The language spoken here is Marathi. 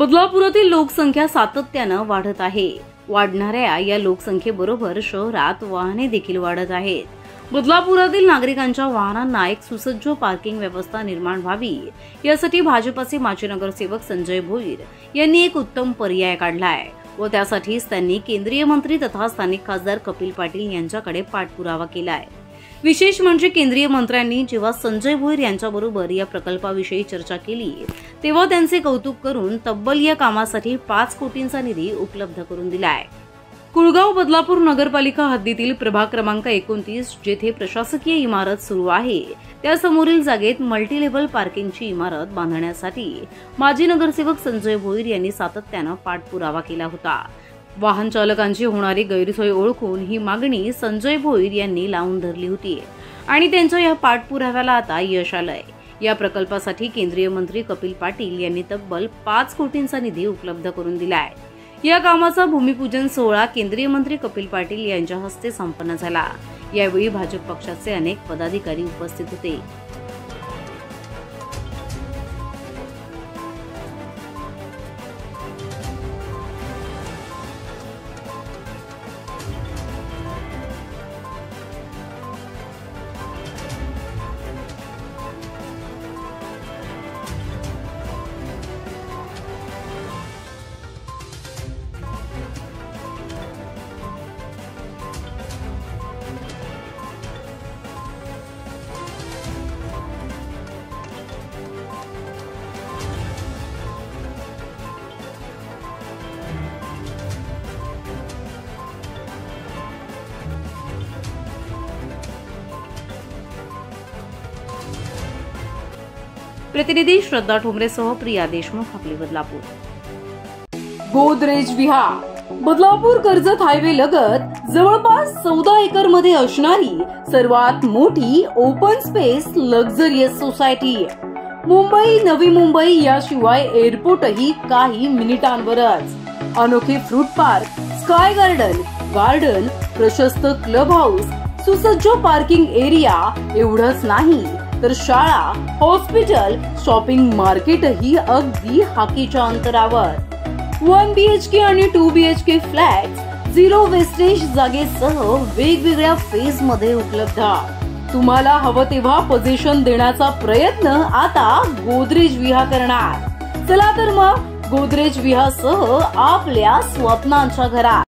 बदलापुरातील लोकसंख्या सातत्यानं वाढत आहे। वाढणाऱ्या या लोकसंख्येबरोबर शहरात वाहने देखील वाढत आहेत। बदलापुरातील नागरिकांच्या वाहनांना एक सुसज्ज पार्किंग व्यवस्था निर्माण व्हावी यासाठी भाजपचे माजी नगरसेवक संजय भोईर यांनी एक उत्तम पर्याय काढलाय व त्यासाठीच त्यांनी केंद्रीय मंत्री तथा स्थानिक खासदार कपिल पाटील यांच्याकडे पाठपुरावा केलाय। विशेष म्हणजे केंद्रीय मंत्र्यांनी जेव्हा संजय भोईर यांच्याबरोबर या प्रकल्पाविषयी चर्चा केली तेव्हा त्यांचे कौतुक करून तब्बल या कामासाठी 5 कोटींचा निधी उपलब्ध करून दिलाय। कुळगाव बदलापूर नगरपालिका हद्दीतील प्रभाग क्रमांक 29 जेथे प्रशासकीय इमारत सुरू आहे त्या समोरील जागेत मल्टीलेव्हल पार्किंगची इमारत बांधण्यासाठी माजी नगरसेवक संजय भोईर यांनी सातत्यानं पाठपुरावा केला होता। वाहन चालकांची होणारी गैरसोय ओळखून ही मागणी संजय भोईर यांनी लावून धरली होती आणि त्यांच्या या पाठपुराव्याला आता यश आलंय। या प्रकल्पासाठी केंद्रीय मंत्री कपिल पाटील यांनी तब्बल 5 कोटींचा निधी उपलब्ध करून दिलाय। या कामाचा भूमिपूजन सोहळा केंद्रीय मंत्री कपिल पाटील यांच्या हस्ते संपन्न झाला। यावेळी भाजप पक्षाचे अनेक पदाधिकारी उपस्थित होते। प्रतिनिधी श्रद्धा ठोंबरेसह प्रिया देशमुख, आपली बदलापूर। गोदरेज विहार बदलापूर कर्जत हायवे लगत जवळपास 14 एकर मध्ये असणारी सर्वात मोठी open space luxurious society. Mumbai, Navi Mumbai याशिवाय एअरपोर्टही काही मिनिटांवरच। अनोखे फ्रूट पार्क, स्काय गार्डन, प्रशस्त क्लब हाऊस, सुसज्ज पार्किंग एरिया एवढंच नाही तर शाळा, हॉस्पिटल, शॉपिंग मार्केटही अगदी हाकेच्या अंतरावर। 1 BHK आणि 2 BHK फ्लॅट्स 0 वेस्टेज जागेसह वेगवेगळ्या फेज मध्ये उपलब्ध। तुम्हाला हवं तेव्हा पोझिशन देण्याचा प्रयत्न आता गोदरेज विहा करणार। चला तर मग गोदरेज विहासह आपल्या स्वप्नांच्या घरात